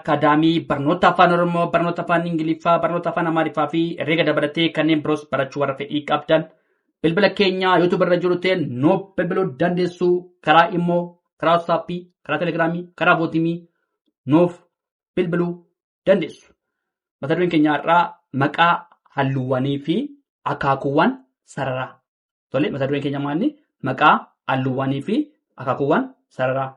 Akaadaamii barnoota afaan Oromoo, barnoota afaan Ingiliffaa, barnoota afaan Amaariffaa fi herreega dabalatee kanneen biroos barachuu warra fedhii qabdan bilbila keenya YouTube irra jiru ta'een nuuf bilbiluu dandeessu. Karaa immoo karaa WhatsAppii, karaa Telegiraamii, karaa Vootimii nuuf bilbiluu dandeessu. Mata dureen keenya irraa maqaa halluuwwanii fi akaakuuwwan sararaa. Tole mata dureen keenya maalni? Maqaa halluuwwanii fi akaakuuwwan sararaa.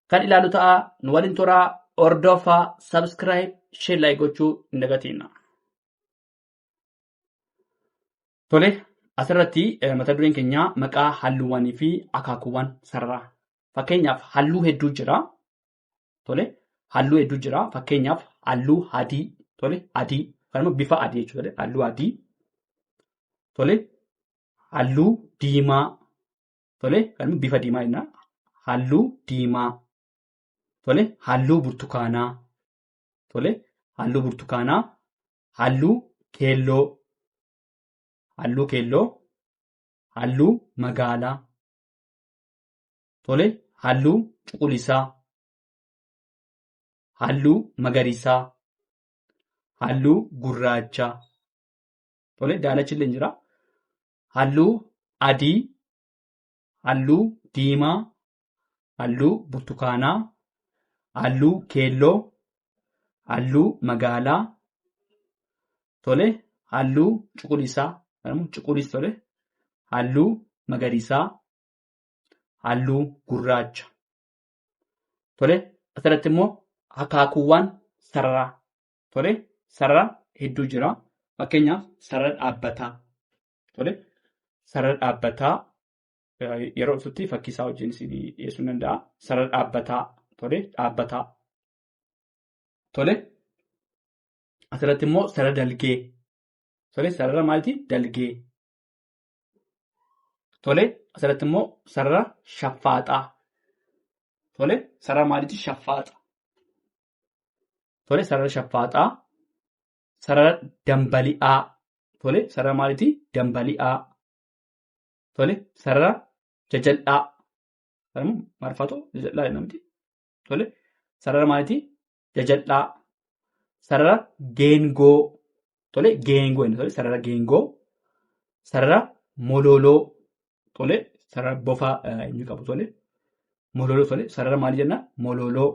Kan ilaalu ta'a nu waliin turaa. Ordofaa, subscribe, share, like gochuu hin dagatina. Tole asirratti mata dureen keenya maqaa halluuwwanii fi akaakuuwwan sararaa. Fakkeenyaaf halluu hedduu jira. Tole halluu hedduu jira. Fakkeenyaaf halluu adii. Tole adii. Kanuma bifa adii jechuudha. Halluu adii. Tole halluu diimaa. Tole kanuma bifa diimaa jenna. Halluu diimaa. Tole halluu burtukaanaa. Tole halluu burtukaanaa. Halluu keelloo. Halluu keelloo. Halluu magaalaa. Tole halluu cuquliisaa. Halluu magariisaa. Halluu gurraachaa. Tole daalachi illee jira. Halluu adii. Halluu diimaa. Halluu burtukaanaa. Halluu keelloo. Halluu magaalaa. Tole halluu cuquliisaa. Cuquliis tole. Halluu magariisaa. Halluu gurraacha. Tole asirratti immoo akaakuuwwan sararaa. Tole sarara hedduu jira. Fakkeenyaaf sarara dhaabbataa. Tole sarara dhaabbataa yeroo ibsutti fakkii isaa wajjin isin dhiyeessuu danda'a. Sarara dhaabbataa. Tole dhaabbataa. Tole asirratti immoo sarara dalgee. Tole sarara maaliti? Dalgee. Tole asirratti immoo sarara shaffaaxaa. Tole sarara maaliti? Shaffaaxa. Tole sarara shaffaaxaa. Sarara dambali'aa. Tole sarara maaliti? Dambali'aa. Tole sarara jajal'aa. Marfatoo jajal'aa jedhamti. Tole sarara maaliti? Jajal'aa. Sarara geengoo. Tole geengoo. Tole sarara geengoo. Sarara mololoo. Tole sarara bofa inni qabu. Tole mololoo. Tole sarara maali jenna? Mololoo.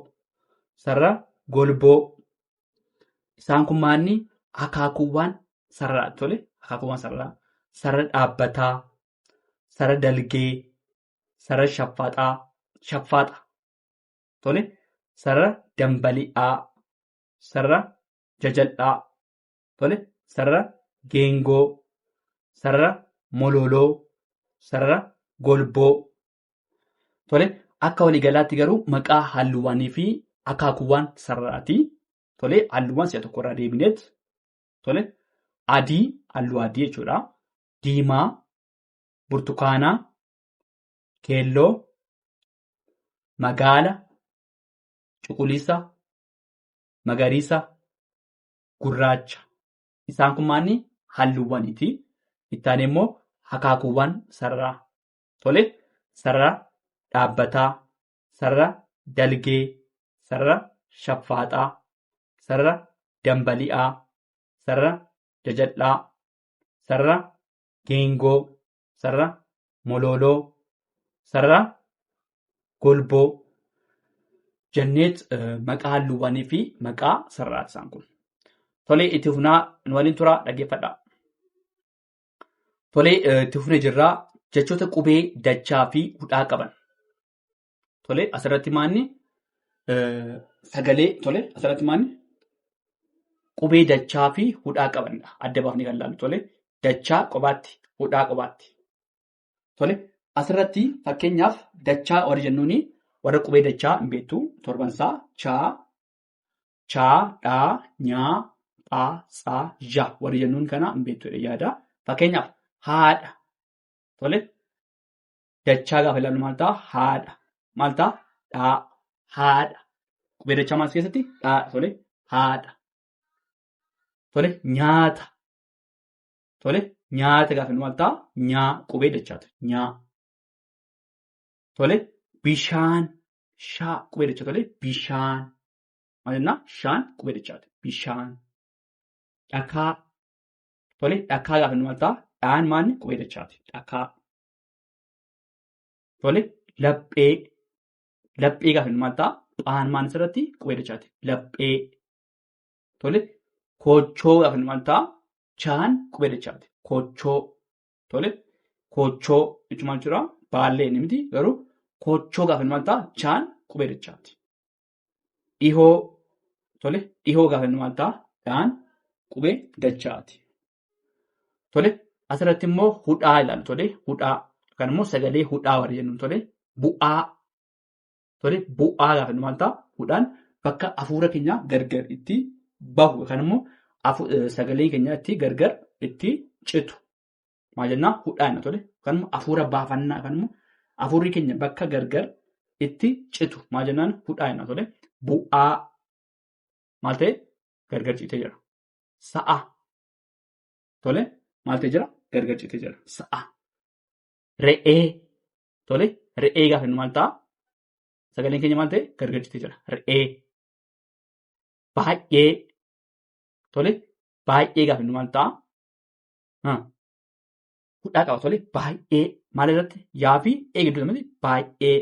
Sarara golboo. Isaan kun maalni? Akaakuuwwan sararaa. Tole akaakuuwwan sararaa. Sarara dhaabbataa. Sarara dalgee. Sarara shaffaaxaa. Shaffaaxa. Tole sarara dambali'aa. Sarara jajal'aa. Tole sarara geengoo. Sarara mololoo. Sarara golboo. Tole akka waliigalaatti garuu maqaa halluuwwanii fi akaakuuwwan sararaati. Tole halluuwwan si'a tokko irraa deebineet. Tole adii halluu adii jechuudha. Diimaa, burtukaanaa, keelloo, magaala, cuquliisa, magariisa, gurraacha. Isaan kun maalni? Halluuwwaniiti. Ittaan immoo akaakuuwwan sararaa. Tole sarara dhaabbataa, sarara dalgee, sarara shaffaaxaa, sarara dambali'aa, sarara jajal'aa, sarara geengoo, sarara mololoo, sarara golboo jenneet maqaa halluuwwanii fi maqaa sararaati isaan kun. Tole itti fufnaa nu waliin turaa dhaggeeffadhaa. Tole itti fufnee jirraa jechoota qubee dachaa fi hudhaa qaban. Tole asirratti maalni? Sagalee. Tole asirratti maalni? Qubee dachaa fi hudhaa qabanidha. Adda baafnee kan ilaallu. Tole dachaa qobaatti, hudhaa qobaatti. Tole asirratti fakkeenyaaf dachaa warri jennuuni warra qubee dachaa hin beektu. Torbansaa chaa, dhaa, nyaa, phaa, tsaa, zhaa warri jennuun kana hin beektu yaada. Fakkeenyaaf haadha. Tole dachaa gaafa ilaallu maal ta'a? Haadha. Maal ta'a? Dhaa. Haadha. Qubee dachaa maal keessatti? Dhaa. Tole haadha. Tole nyaata. Tole nyaata gaafa maal ta'a? Nyaa. Qubee dachaatu. Nyaa. Tole bishaan. Shaa. Qubee dachaa. Tole bishaan. maal jennaa shaan qubee dachaati. Bishaan. Dhakaa. Tole dhakaa gaafa inni maal ta'a? Dhaan maanni qubee dachaati. Dhakaa. Tole laphee. Laphee gaafa inni maal ta'a? Dhaan maan asirratti qubee dachaati. Laphee. Tole koochoo gaafa inni maal ta'a? Chaan qubee dachaati. Koochoo. Tole koochoo jechuun maal jechuudha? Baallee inni miti garuu koochoo gaafa inni maal ta'a? Chaan qubee dachaati. Dhihoo. Tole dhihoo gaafa inni maal ta'a? Dhaan qubee dachaati. Tole asirratti immoo hudhaa ilaalu. Tole hudhaa yookaan immoo sagalee hudhaa warri jennu. Tole bu'aa. Tole bu'aa gaafa inni maal ta'a? Hudhaan bakka hafuura keenya gargar itti bahu yookaan immoo sagalee keenya itti gargar itti citu. Maal jennaa? Hudhaa jenna. Tole yookaan immoo hafuura baafannaa yookaan immoo hafuurri keenya bakka gargar itti citu. Maal jennaan? Hudhaa jenna. Tole bu'aa maal ta'e? Gargar citee jira. Sa'a. Tole maal ta'e jira? Gargar citee jira. Sa'a. Re'ee. Tole re'ee gaafa inni maal ta'a? Sagaleen keenya maal ta'e? Gargar citee jira. Re'ee. Baay'ee. Tole baay'ee gaafa inni maal ta'a? Hudhaa qaba. Tole baay'ee maal irratti? Yaa fi ee gidduu namatti baay'ee.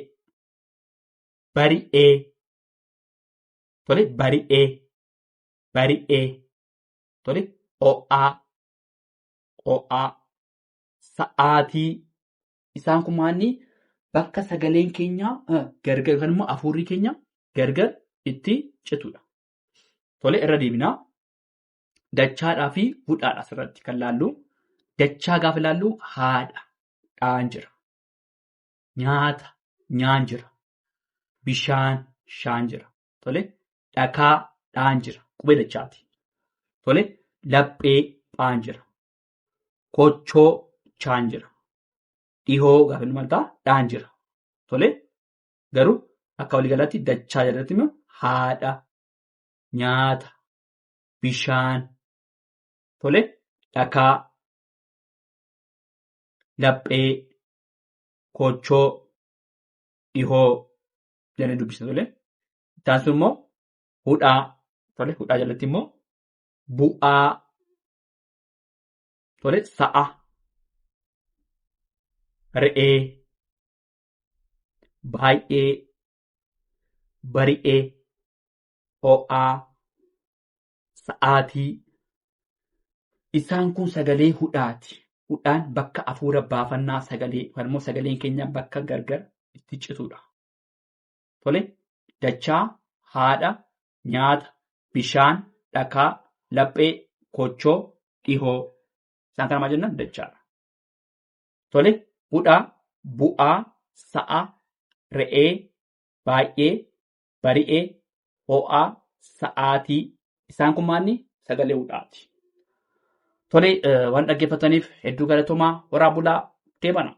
Bari'ee. Tole bari'ee. Bari'ee. Tole o'aa. O'aa. Sa'aatii. Isaan kun maanni bakka sagaleen keenya gargar yookaan immoo hafuurri keenya gargar itti citudha. Tole irra deebinaa. Dachaadhaa fi hudhaadha asirratti kan laallu. Dachaa gaafa laallu haadha. Dhaan jira. Nyaata. Nyaan jira. Bishaan. Shaan jira. Tole dhakaa. Dhaan jira. Qubee dachaati. Tole laphee. Phaan jira. Kochoo. Chaan jira. Dhihoo gaafa inni maal ta'a? Dhaan jira. Tole garuu akka waliigalaatti dachaa jalatti immoo haadha. Nyaata. Bishaan. Tole dhakaa. Laphee. Kochoo. Dhihoo. Jala dubbisna. Tole itti sun immoo hudhaa. Tole hudhaa jalatti immoo bu'aa. Tole sa'a. Re'ee. Baay'ee. Bari'ee. O'aa. Sa'aatii. Isaan kun sagalee hudhaati. Hudhaan bakka hafuura baafannaa sagalee yookaan immoo sagaleen keenya bakka gargar itti citudha. Tole dachaa, haadha, nyaata, bishaan, dhakaa, laphee, kochoo, dhihoo. Isaan kana maal jenna? Dachaadha. Tole hudhaa, bu'aa, sa'a, re'ee, baay'ee, bari'ee, ho'aa, sa'aatii. Isaan kun maanni? Sagalee hudhaati. Tole waan dhaggeeffataniif hedduu galatoomaa. Horaa bulaa deebana.